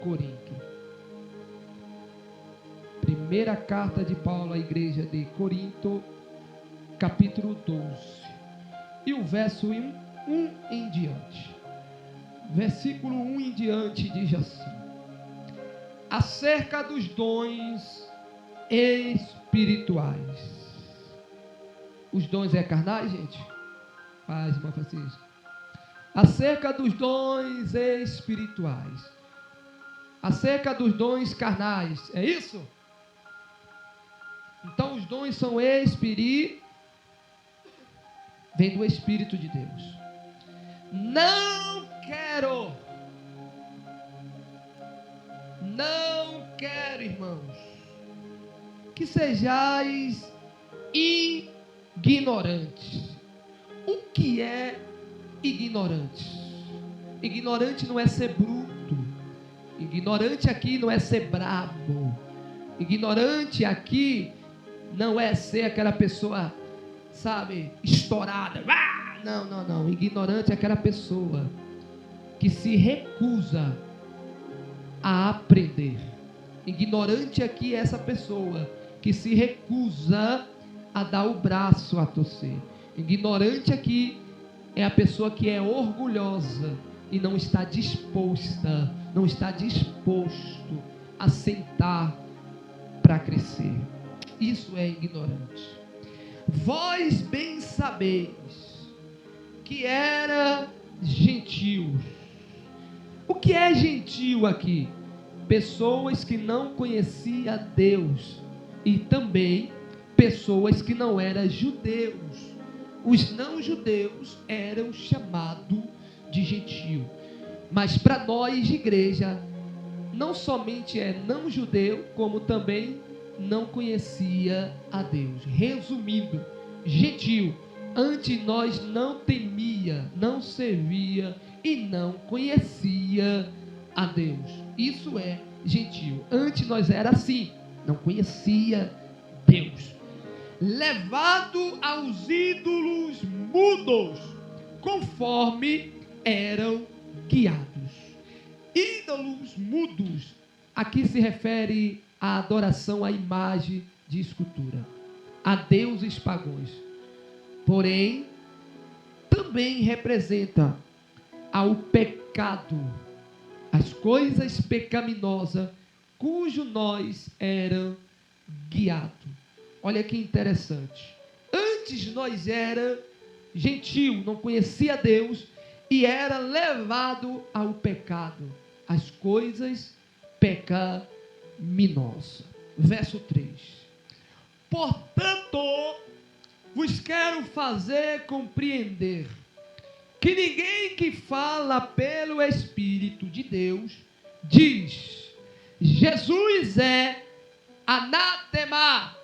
Corinto. Primeira carta de Paulo à igreja de Corinto, capítulo 12. E o verso 1 em diante. Versículo 1 em diante diz assim: acerca dos dons espirituais. Os dons é carnais, gente? Paz, irmã Francisco. Acerca dos dons espirituais. Acerca dos dons carnais. É isso? Então os dons são vem do Espírito de Deus. Não quero, irmãos, que sejais ignorantes. O que é ignorante? Ignorante não é ser bruto. Ignorante aqui não é ser brabo. Ignorante aqui não é ser aquela pessoa, sabe, estourada. Não. Ignorante é aquela pessoa que se recusa a aprender. Ignorante aqui é essa pessoa que se recusa a dar o braço a torcer. Ignorante aqui é a pessoa que é orgulhosa e não está disposto a sentar para crescer. Isso é ignorante. Vós bem sabeis que era gentio. O que é gentio aqui? Pessoas que não conheciam Deus e também pessoas que não eram judeus. Os não judeus eram chamados de gentio. Mas para nós de igreja, não somente é não judeu, como também não conhecia a Deus. Resumindo, gentio, antes nós não temia, não servia e não conhecia a Deus. Isso é gentio. Antes nós era assim, não conhecia Deus. Levado aos ídolos mudos, conforme eram guiados. Ídolos mudos, aqui se refere à adoração à imagem de escultura, a deuses pagãos. Porém, também representa ao pecado, as coisas pecaminosas, cujo nós era guiado. Olha que interessante. Antes nós era gentil, não conhecia Deus e era levado ao pecado, as coisas pecaminosas. Verso 3. Portanto, vos quero fazer compreender que ninguém que fala pelo Espírito de Deus diz: Jesus é anátema.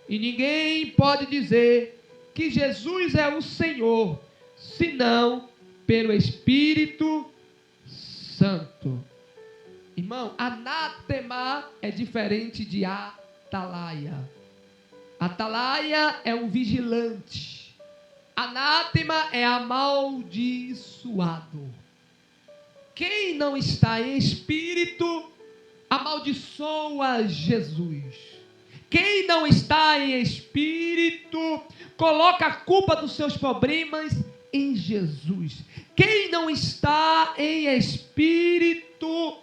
E ninguém pode dizer que Jesus é o Senhor, senão pelo Espírito Santo. Irmão, anátema é diferente de atalaia. Atalaia é um vigilante. Anátema é amaldiçoado. Quem não está em espírito, amaldiçoa Jesus. Quem não está em espírito, coloca a culpa dos seus problemas em Jesus. Quem não está em espírito,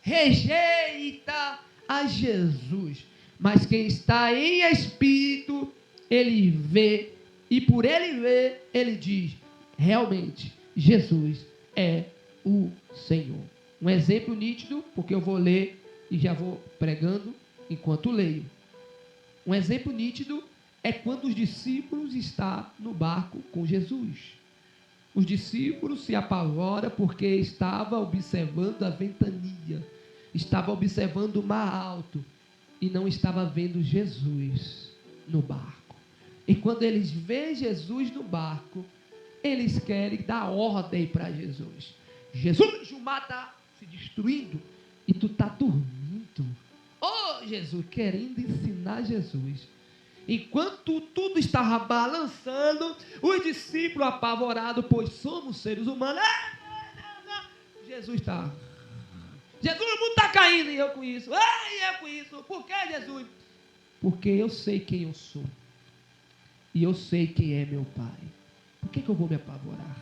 rejeita a Jesus. Mas quem está em espírito, ele vê, e por ele ver, ele diz: realmente, Jesus é o Senhor. Um exemplo nítido, porque eu vou ler e já vou pregando enquanto leio. Um exemplo nítido é quando os discípulos estão no barco com Jesus. Os discípulos se apavoram porque estavam observando a ventania, estavam observando o mar alto e não estavam vendo Jesus no barco. E quando eles veem Jesus no barco, eles querem dar ordem para Jesus. Jesus, o mar está se destruindo e tu está dormindo. Jesus, querendo ensinar Jesus. Enquanto tudo estava balançando, os discípulos apavorados, pois somos seres humanos. Jesus está. Jesus, o mundo está caindo e eu com isso. Ai, eu com isso. Por que, Jesus? Porque eu sei quem eu sou. E eu sei quem é meu Pai. Por que eu vou me apavorar?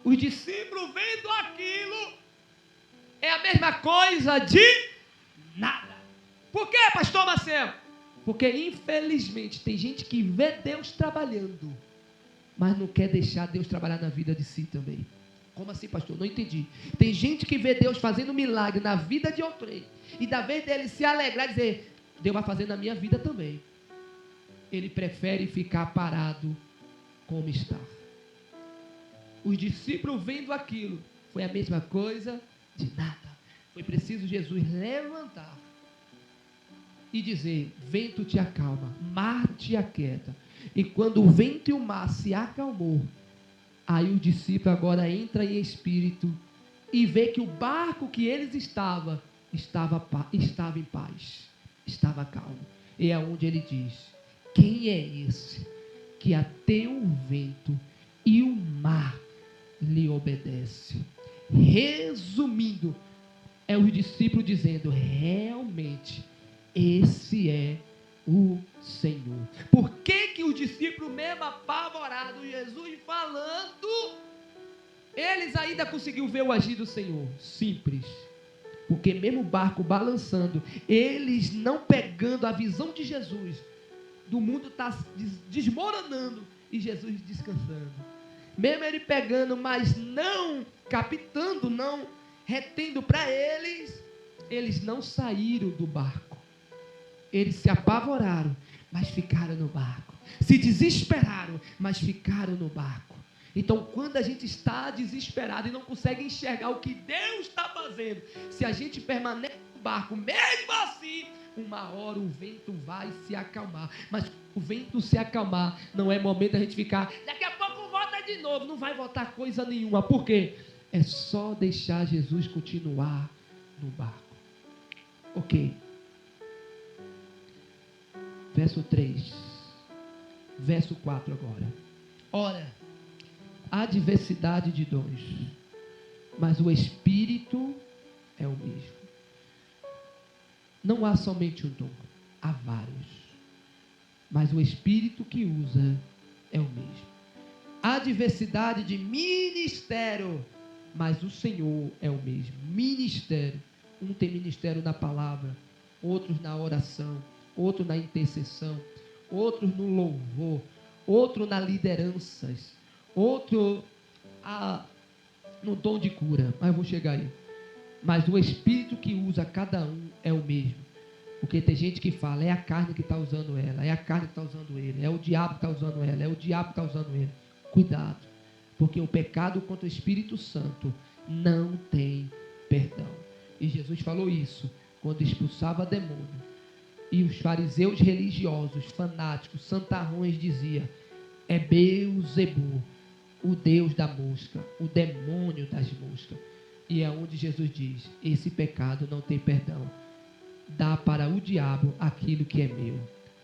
Os discípulos vendo aquilo é a mesma coisa de nada. Por que, pastor Marcelo? Porque infelizmente tem gente que vê Deus trabalhando, mas não quer deixar Deus trabalhar na vida de si também. Como assim, pastor? Não entendi. Tem gente que vê Deus fazendo milagre na vida de outrem, e da vez dele se alegrar e dizer, Deus vai fazer na minha vida também, ele prefere ficar parado como está. Os discípulos vendo aquilo, foi a mesma coisa de nada. Foi preciso Jesus levantar e dizer, vento te acalma, mar te aquieta. E quando o vento e o mar se acalmou, aí o discípulo agora entra em espírito e vê que o barco que eles estava em paz, estava calmo. E é onde ele diz, quem é esse que até o vento e o mar lhe obedece? Resumindo, é os discípulos dizendo, realmente, esse é o Senhor. Por que os discípulos, mesmo apavorados, Jesus falando, eles ainda conseguiram ver o agir do Senhor? Simples. Porque mesmo o barco balançando, eles não pegando a visão de Jesus, do mundo está desmoronando e Jesus descansando. Mesmo ele pegando, mas não captando, não retendo para eles, eles não saíram do barco. Eles se apavoraram, mas ficaram no barco. Se desesperaram, mas ficaram no barco. Então, quando a gente está desesperado e não consegue enxergar o que Deus está fazendo, se a gente permanece no barco, mesmo assim, uma hora o vento vai se acalmar. Mas o vento se acalmar, não é momento da gente ficar, daqui a pouco volta de novo. Não vai voltar coisa nenhuma. Por quê? É só deixar Jesus continuar no barco. Ok. Verso 3. Verso 4 agora. Ora, há diversidade de dons, mas o Espírito é o mesmo. Não há somente um dom, há vários. Mas o Espírito que usa é o mesmo. Há diversidade de ministério, mas o Senhor é o mesmo. Ministério. Um tem ministério na palavra, outros na oração, outro na intercessão, outros no louvor, outro na lideranças, outro no dom de cura. Mas eu vou chegar aí. Mas o Espírito que usa cada um é o mesmo. Porque tem gente que fala, é a carne que está usando ela, é a carne que está usando ele, é o diabo que está usando ela, é o diabo que está usando ele. Cuidado, porque o pecado contra o Espírito Santo não tem perdão. E Jesus falou isso quando expulsava demônio. E os fariseus religiosos, fanáticos, santarrões diziam, é Beelzebu, o Deus da mosca, o demônio das moscas. E é onde Jesus diz, esse pecado não tem perdão. Dá para o diabo aquilo que é meu.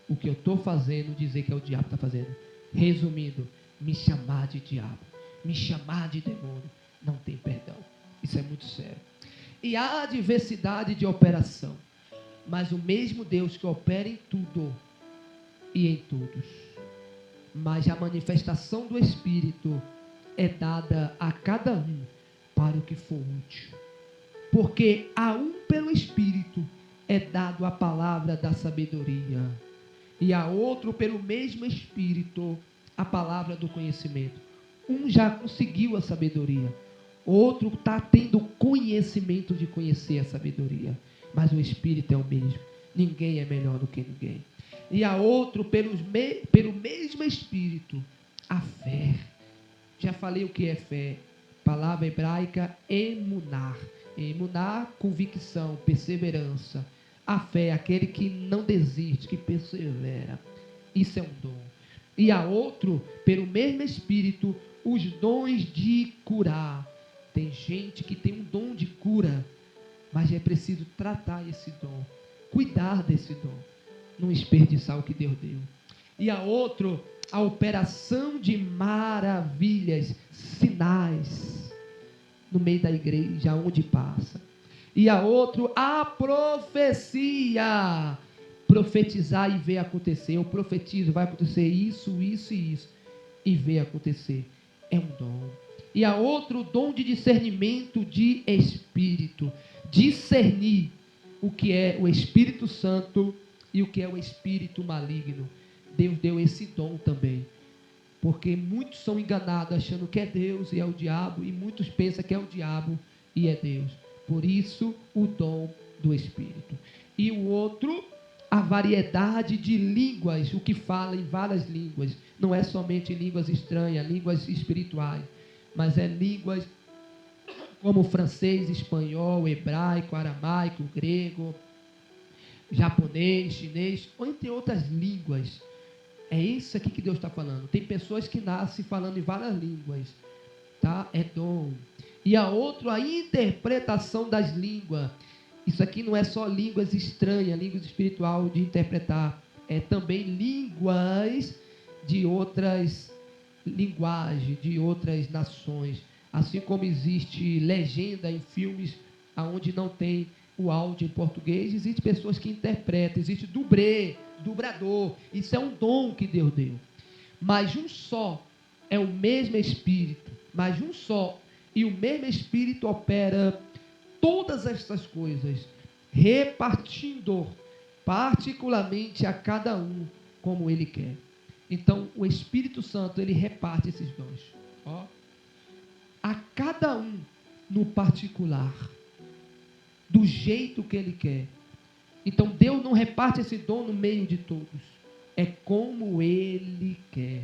O que eu estou fazendo, dizer que é o diabo que está fazendo. Resumindo, me chamar de diabo, me chamar de demônio, não tem perdão. Isso é muito sério. E há diversidade de operação, mas o mesmo Deus que opera em tudo e em todos. Mas a manifestação do Espírito é dada a cada um para o que for útil. Porque a um pelo Espírito é dado a palavra da sabedoria, e a outro pelo mesmo Espírito a palavra do conhecimento. Um já conseguiu a sabedoria, outro está tendo conhecimento de conhecer a sabedoria, mas o Espírito é o mesmo. Ninguém é melhor do que ninguém. E a outro pelo mesmo Espírito a fé. Já falei o que é fé. Palavra hebraica emunar. Emunar, convicção, perseverança. A fé é aquele que não desiste, que persevera. Isso é um dom. E a outro, pelo mesmo Espírito, os dons de curar. Tem gente que tem um dom de cura, mas é preciso tratar esse dom, cuidar desse dom, não desperdiçar o que Deus deu. E a outro, a operação de maravilhas, sinais, no meio da igreja, onde passa. E a outro, a profecia. Profetizar e ver acontecer. Eu profetizo, vai acontecer isso, isso e isso. E ver acontecer. É um dom. E a outro, o dom de discernimento de espírito. Discernir o que é o Espírito Santo e o que é o espírito maligno. Deus deu esse dom também. Porque muitos são enganados achando que é Deus e é o diabo. E muitos pensam que é o diabo e é Deus. Por isso, o dom do Espírito. E o outro, a variedade de línguas, o que fala em várias línguas. Não é somente línguas estranhas, línguas espirituais, mas é línguas como francês, espanhol, hebraico, aramaico, grego, japonês, chinês, ou entre outras línguas. É isso aqui que Deus está falando. Tem pessoas que nascem falando em várias línguas, tá? É dom. E a outro, a interpretação das línguas. Isso aqui não é só línguas estranhas, línguas espiritual de interpretar. É também línguas de outras linguagens, de outras nações. Assim como existe legenda em filmes onde não tem o áudio em português, existem pessoas que interpretam, existe dublador. Isso é um dom que Deus deu. Mas um só é o mesmo Espírito, mas um só, e o mesmo Espírito opera todas estas coisas, repartindo particularmente a cada um como Ele quer. Então, o Espírito Santo, Ele reparte esses dons. Ó, a cada um no particular, do jeito que Ele quer. Então, Deus não reparte esse dom no meio de todos. É como Ele quer.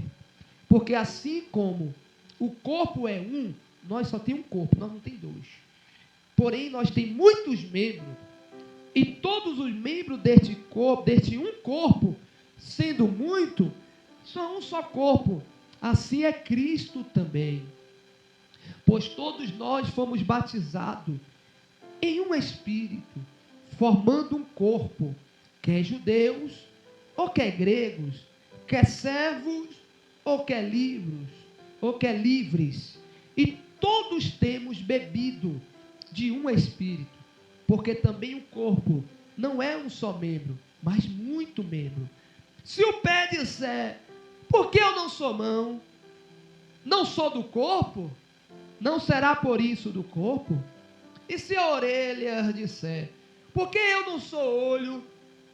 Porque assim como o corpo é um, nós só temos um corpo, nós não temos dois. Porém, nós temos muitos membros. E todos os membros deste corpo, deste um corpo, sendo muito, são um só corpo. Assim é Cristo também. Pois todos nós fomos batizados em um Espírito, formando um corpo, quer judeus, ou quer gregos, quer servos, ou quer livres, e todos temos bebido de um Espírito, porque também o corpo não é um só membro, mas muito membro. Se o pé disser, por que eu não sou mão, não sou do corpo, não será por isso do corpo? E se a orelha disser, porque eu não sou olho,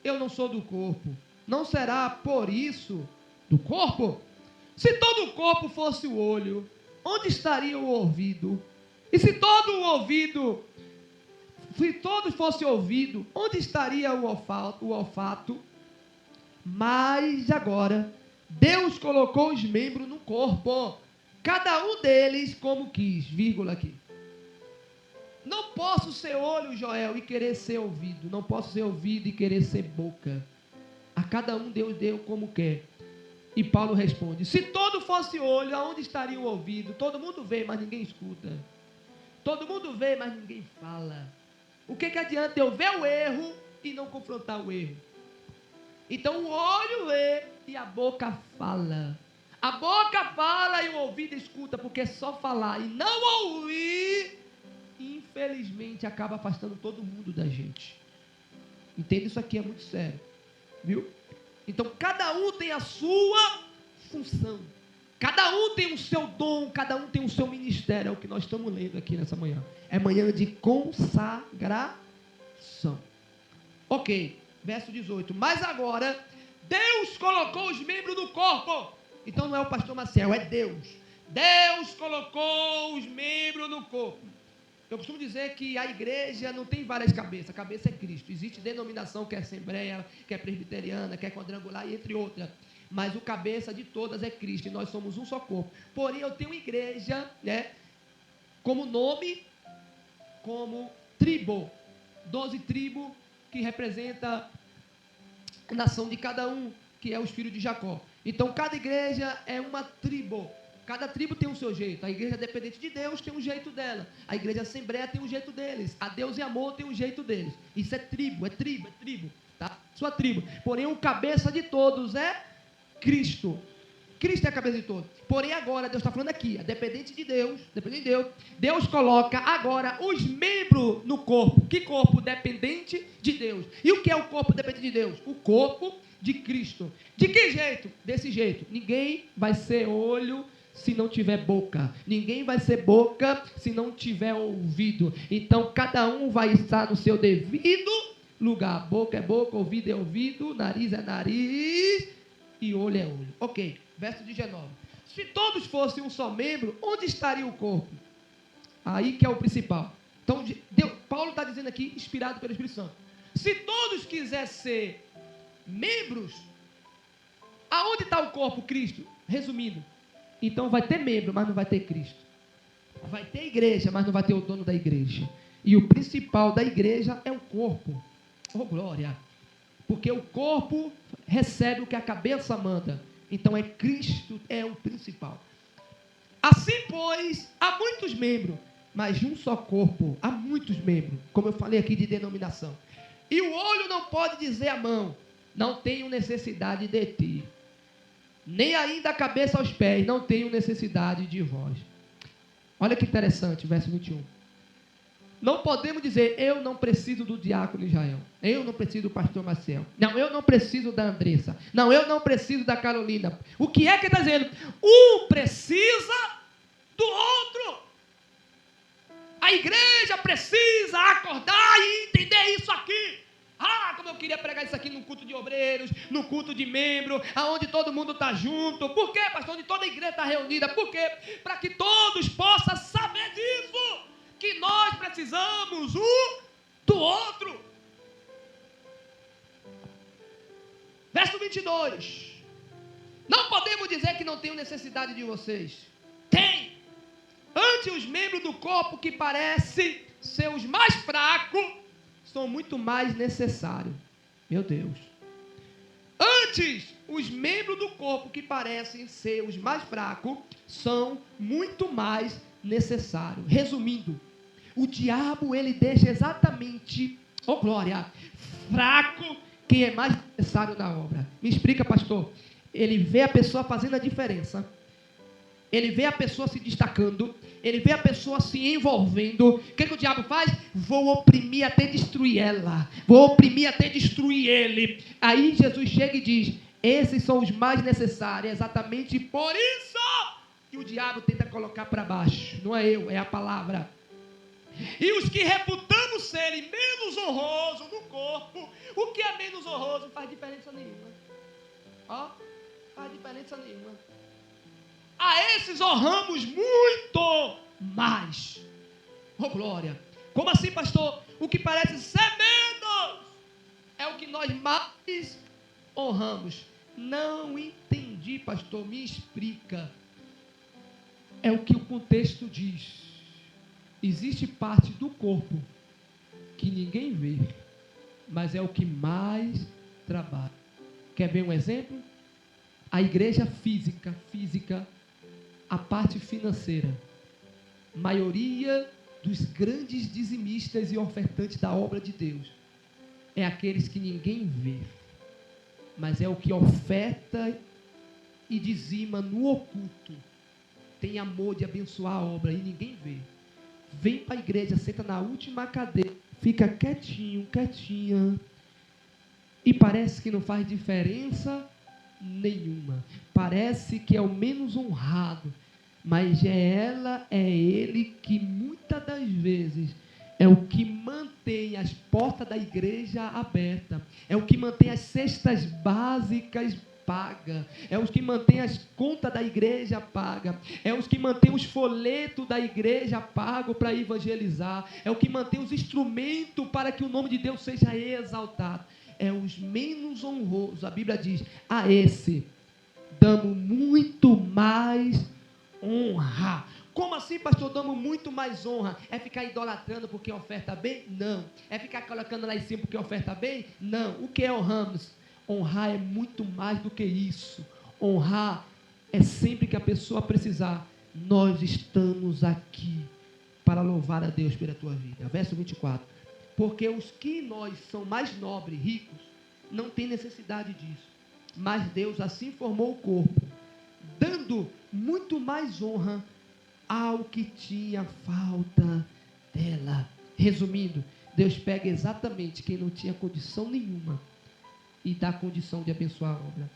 eu não sou do corpo, não será por isso do corpo? Se todo o corpo fosse o olho, onde estaria o ouvido? E se todo fosse ouvido, onde estaria o olfato? Mas agora, Deus colocou os membros no corpo, cada um deles como quis, vírgula aqui. Não posso ser olho, Joel, e querer ser ouvido. Não posso ser ouvido e querer ser boca. A cada um Deus deu como quer. E Paulo responde, se todo fosse olho, aonde estaria o ouvido? Todo mundo vê, mas ninguém escuta. Todo mundo vê, mas ninguém fala. O que adianta eu ver o erro e não confrontar o erro? Então o olho vê e a boca fala. A boca fala e o ouvido escuta, porque é só falar e não ouvir, infelizmente acaba afastando todo mundo da gente. Entende? Isso aqui é muito sério, viu? Então cada um tem a sua função, cada um tem o seu dom, cada um tem o seu ministério. É o que nós estamos lendo aqui nessa manhã. É manhã de consagração. Ok, verso 18. Mas agora Deus colocou os membros no corpo. Então não é o pastor Maciel, é Deus. Deus colocou os membros no corpo. Eu costumo dizer que a igreja não tem várias cabeças, a cabeça é Cristo. Existe denominação que é assembleia, que é presbiteriana, que é quadrangular e entre outras. Mas o cabeça de todas é Cristo e nós somos um só corpo. Porém, eu tenho igreja, né, como nome, como tribo. 12 tribos que representa a nação de cada um, que é os filhos de Jacó. Então, cada igreja é uma tribo. Cada tribo tem o seu jeito. A igreja dependente de Deus tem um jeito dela. A igreja assembleia tem um jeito deles. A Deus e amor tem um jeito deles. Isso é tribo, tá? Sua tribo. Porém, o cabeça de todos é Cristo. Cristo é a cabeça de todos. Porém, agora, Deus está falando aqui, dependente de Deus, Deus coloca agora os membros no corpo. Que corpo? Dependente de Deus. E o que é o corpo dependente de Deus? O corpo de Cristo. De que jeito? Desse jeito. Ninguém vai ser olho se não tiver boca. Ninguém vai ser boca se não tiver ouvido. Então, cada um vai estar no seu devido lugar. Boca é boca, ouvido é ouvido, nariz é nariz e olho é olho. Ok, verso 19. Se todos fossem um só membro, onde estaria o corpo? Aí que é o principal. Então, Paulo está dizendo aqui, inspirado pelo Espírito Santo. Se todos quisessem ser membros, aonde está o corpo? Cristo. Resumindo, então vai ter membro, mas não vai ter Cristo. Vai ter igreja, mas não vai ter o dono da igreja. E o principal da igreja é o corpo. Oh, glória! Porque o corpo recebe o que a cabeça manda. Então é Cristo, é o principal. Assim, pois, há muitos membros, mas de um só corpo, há muitos membros, como eu falei aqui de denominação. E o olho não pode dizer à mão, não tenho necessidade de ti. Nem ainda a cabeça aos pés, não tenho necessidade de vós. Olha que interessante, verso 21. Não podemos dizer, eu não preciso do diácono Israel. Eu não preciso do pastor Marcel. Não, eu não preciso da Andressa. Não, eu não preciso da Carolina. O que é que ele está dizendo? Um precisa do outro. A igreja precisa acordar e entender isso aqui. Ah, como eu queria pregar isso aqui no culto de obreiros, no culto de membro, aonde todo mundo está junto. Por quê, pastor? Onde toda a igreja está reunida. Por quê? Para que todos possam saber disso. Que nós precisamos um do outro. Verso 22. Não podemos dizer que não tenho necessidade de vocês. Tem. Ante os membros do corpo que parecem ser os mais fracos, são muito mais necessários. Meu Deus. Antes, os membros do corpo que parecem ser os mais fracos, são muito mais necessários. Resumindo, o diabo, ele deixa exatamente, oh glória, fraco quem é mais necessário na obra. Me explica, pastor. Ele vê a pessoa fazendo a diferença. Ele vê a pessoa se destacando. Ele vê a pessoa se envolvendo. O que o diabo faz? Vou oprimir até destruir ela. Vou oprimir até destruir ele. Aí Jesus chega e diz, esses são os mais necessários. Exatamente por isso que o diabo tenta colocar para baixo. Não é eu, é a palavra. E os que reputamos serem menos honrosos no corpo, o que é menos honroso faz diferença nenhuma. Ó, faz diferença nenhuma. A esses honramos muito mais. Oh glória. Como assim, pastor? O que parece ser menos é o que nós mais honramos. Não entendi, pastor, me explica. É o que o contexto diz. Existe parte do corpo que ninguém vê, mas é o que mais trabalha. Quer ver um exemplo? A igreja física, a parte financeira. Maioria dos grandes dizimistas e ofertantes da obra de Deus é aqueles que ninguém vê, mas é o que oferta e dizima no oculto. Tem amor de abençoar a obra e ninguém vê. Vem para a igreja, senta na última cadeira, fica quietinho, quietinha, e parece que não faz diferença nenhuma. Parece que é o menos honrado, mas é ele que muitas das vezes é o que mantém as portas da igreja abertas, é o que mantém as cestas básicas paga, é os que mantém as contas da igreja paga, é os que mantém os folhetos da igreja pago para evangelizar, é o que mantém os instrumentos para que o nome de Deus seja exaltado. É os menos honrosos. A Bíblia diz, a esse damos muito mais honra. Como assim, pastor, damos muito mais honra? É ficar idolatrando porque oferta bem? Não. É ficar colocando lá em cima porque oferta bem? Não. O que é honramos? Honrar é muito mais do que isso. Honrar é sempre que a pessoa precisar. Nós estamos aqui para louvar a Deus pela tua vida. Verso 24. Porque os que nós são mais nobres, ricos, não têm necessidade disso. Mas Deus assim formou o corpo. dando muito mais honra ao que tinha falta dela. Resumindo, Deus pega exatamente quem não tinha condição nenhuma e dá condição de abençoar a obra.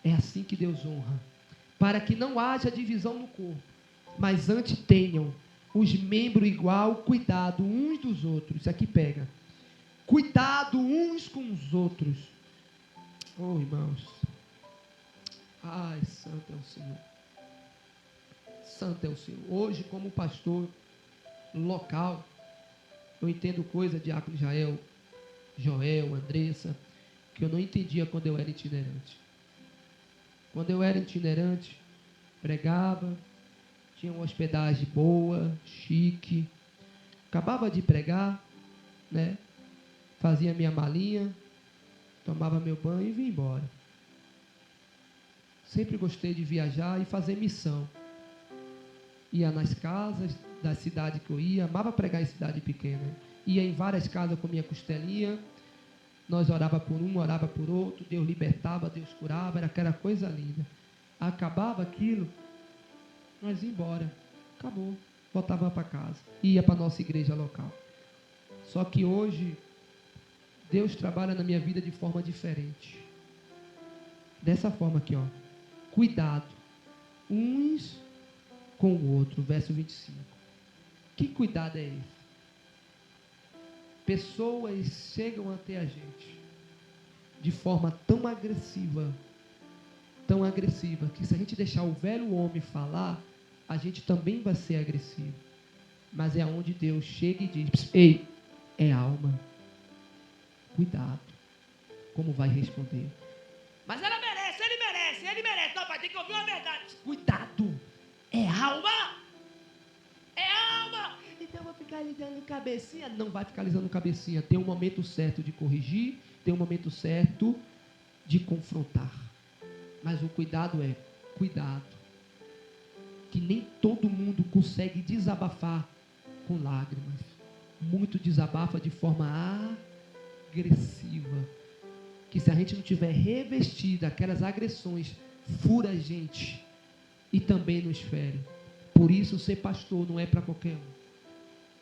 É assim que Deus honra. Para que não haja divisão no corpo, mas antes tenham os membros igual cuidado uns dos outros. Isso aqui pega. Cuidado uns com os outros. Oh, irmãos. Ai, santo é o Senhor. Santo é o Senhor. Hoje, como pastor local, eu entendo coisa, diácono Jael, Joel, Andressa, que eu não entendia quando eu era itinerante. Quando eu era itinerante, pregava, tinha uma hospedagem boa, chique, acabava de pregar, né? Fazia minha malinha, tomava meu banho e vinha embora. Sempre gostei de viajar e fazer missão. Ia nas casas da cidade que eu ia, amava pregar em cidade pequena. Ia em várias casas com minha costelinha, nós orava por um, orava por outro, Deus libertava, Deus curava, era aquela coisa linda. Acabava aquilo, nós ia embora, acabou, voltava para casa, ia para a nossa igreja local. Só que hoje, Deus trabalha na minha vida de forma diferente. Dessa forma aqui, ó. Cuidado, uns com o outro, verso 25. Que cuidado é esse? Pessoas chegam até a gente de forma tão agressiva, que se a gente deixar o velho homem falar, a gente também vai ser agressivo. Mas é onde Deus chega e diz: ei, é alma. Cuidado, como vai responder. Mas ela merece, ele merece. Não, pai, tem que ouvir a verdade. Cuidado, é alma. É alma. Então eu vou ficar lidando cabecinha? Não vai ficar lidando cabecinha. Tem um momento certo de corrigir, tem um momento certo de confrontar. Mas o cuidado é, cuidado. Que nem todo mundo consegue desabafar com lágrimas. Muito desabafa de forma agressiva. Que se a gente não tiver revestido aquelas agressões, fura a gente e também nos fere. Por isso, ser pastor não é para qualquer um.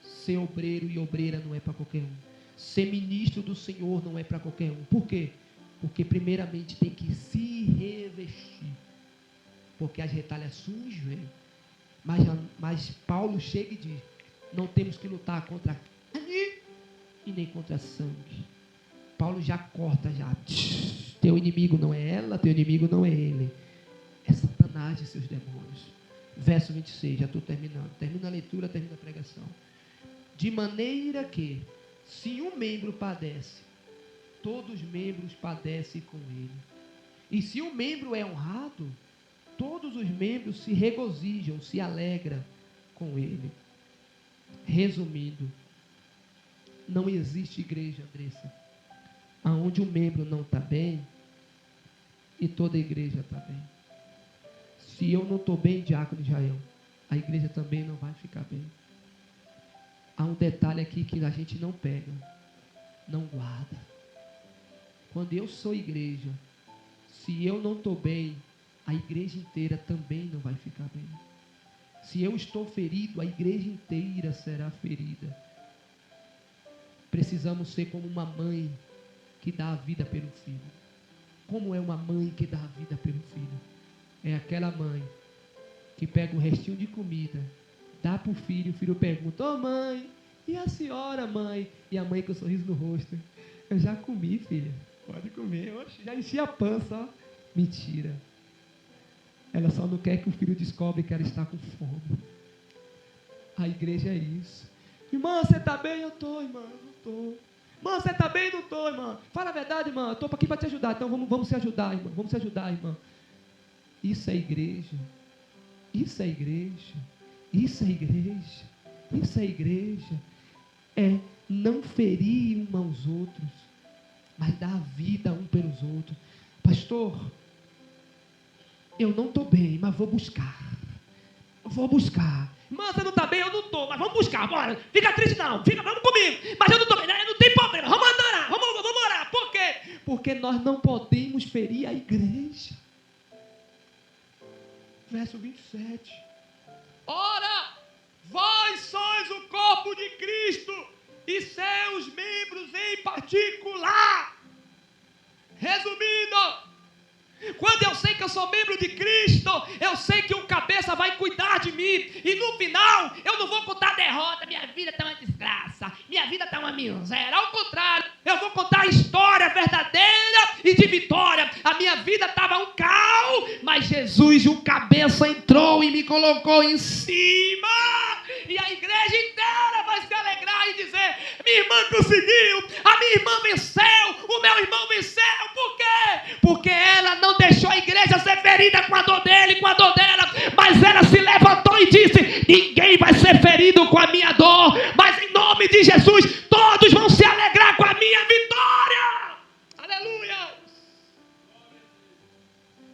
Ser obreiro e obreira não é para qualquer um. Ser ministro do Senhor não é para qualquer um. Por quê? Porque primeiramente tem que se revestir. Porque as retaliações vêm. Mas Paulo chega e diz: não temos que lutar contra carne e nem contra sangue. Paulo já corta, já. Teu inimigo não é ela, teu inimigo não é ele. É Satanás e seus demônios. Verso 26, já estou terminando. Termina a leitura, termina a pregação. De maneira que, se um membro padece, todos os membros padecem com ele. E se um membro é honrado, todos os membros se regozijam, se alegram com ele. Resumindo, não existe igreja, Andressa, aonde um membro não está bem e toda a igreja está bem. Se eu não estou bem, diácono Israel, a igreja também não vai ficar bem. Há um detalhe aqui que a gente não pega, não guarda. Quando eu sou igreja, se eu não estou bem, a igreja inteira também não vai ficar bem. Se eu estou ferido, a igreja inteira será ferida. Precisamos ser como uma mãe que dá a vida pelo filho. Como é uma mãe que dá a vida pelo filho? É aquela mãe que pega um restinho de comida, dá para o filho pergunta: ô mãe, e a senhora, mãe? E a mãe com um sorriso no rosto: eu já comi, filha, pode comer. Oxe, já enchi a pança, ó. Mentira. Ela só não quer que o filho descobre que ela está com fome. A igreja é isso. Irmã, você está bem? Eu estou, irmã, não estou. Irmã, você está bem? Não estou, irmã. Fala a verdade, irmã, eu estou aqui para te ajudar. Então vamos se ajudar, irmã. Vamos se ajudar, irmã. Isso é igreja. Isso é igreja. Isso é igreja. Isso é igreja. É não ferir uns aos outros, mas dar a vida um pelos outros. Pastor, eu não estou bem, mas vou buscar. Vou buscar. Irmã, você não está bem? Eu não estou, mas vamos buscar, bora. Fica triste não, vamos comigo. Mas eu não estou bem, não tem problema. Vamos orar, vamos orar. Por quê? Porque nós não podemos ferir a igreja. Verso 27. Ora, vós sois o corpo de Cristo e seus membros em particular. Resumindo, quando eu sei que eu sou membro de Cristo, eu sei que o cabeça vai cuidar de mim. E no final, eu não vou contar derrota. Minha vida está uma desgraça. Minha vida está uma miséria. Ao contrário, eu vou contar a história verdadeira e de vitória. A minha vida estava um caos, mas Jesus, o cabeça, entrou e me colocou em cima. E a igreja inteira vai se alegrar e dizer: minha irmã conseguiu, a minha irmã venceu, o meu irmão venceu. Por quê? Porque ela não deixou a igreja ser ferida com a dor dele, com a dor dela, mas ela se levantou e disse: ninguém vai ser ferido com a minha dor, mas em nome de Jesus, todos vão se alegrar com a minha vitória. Aleluia!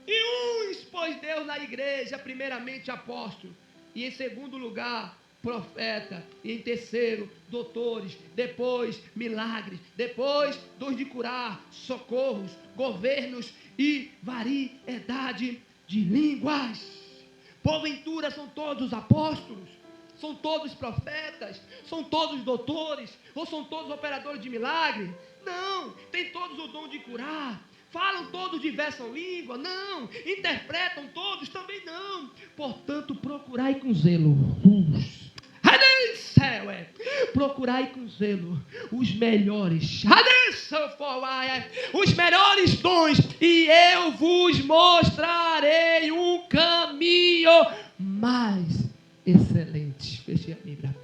E uns pôs Deus na igreja, primeiramente apóstolo, e em segundo lugar, profeta, e em terceiro, doutores, depois milagres, depois dons de curar, socorros, governos e variedade de línguas. Porventura são todos apóstolos? São todos profetas? São todos doutores? Ou são todos operadores de milagre? Não, tem todos o dom de curar. Falam todos diversas línguas? Não. Interpretam todos? Também não. Portanto, procurai com zelo. Procurai com zelo os melhores. Os melhores dons. E eu vos mostrarei um caminho mais excelente. Fechei a Bíblia.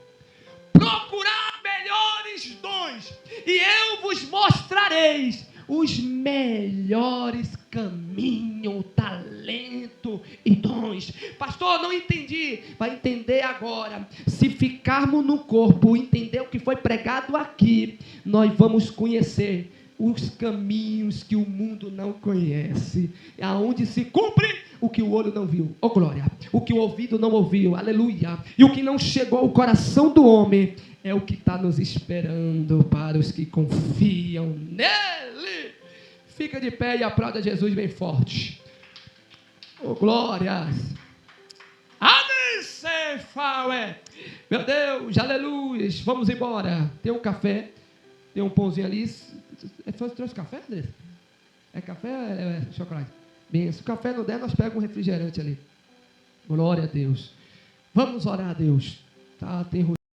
Procurar melhores dons. E eu vos mostrarei os melhores caminhos, talento e dons. Pastor, não entendi. Vai entender agora. Se ficarmos no corpo, entender o que foi pregado aqui, nós vamos conhecer os caminhos que o mundo não conhece, aonde se cumpre o que o olho não viu, oh glória, o que o ouvido não ouviu, aleluia, e o que não chegou ao coração do homem, é o que está nos esperando para os que confiam nele. Fica de pé e aplauda Jesus bem forte. Oh glória. Meu Deus, aleluia. Vamos embora. Tem um café, tem um pãozinho ali. Você trouxe café, André? É café ou é chocolate? Bem, se o café não der, nós pegamos um refrigerante ali. Glória a Deus. Vamos orar a Deus. Tá, tem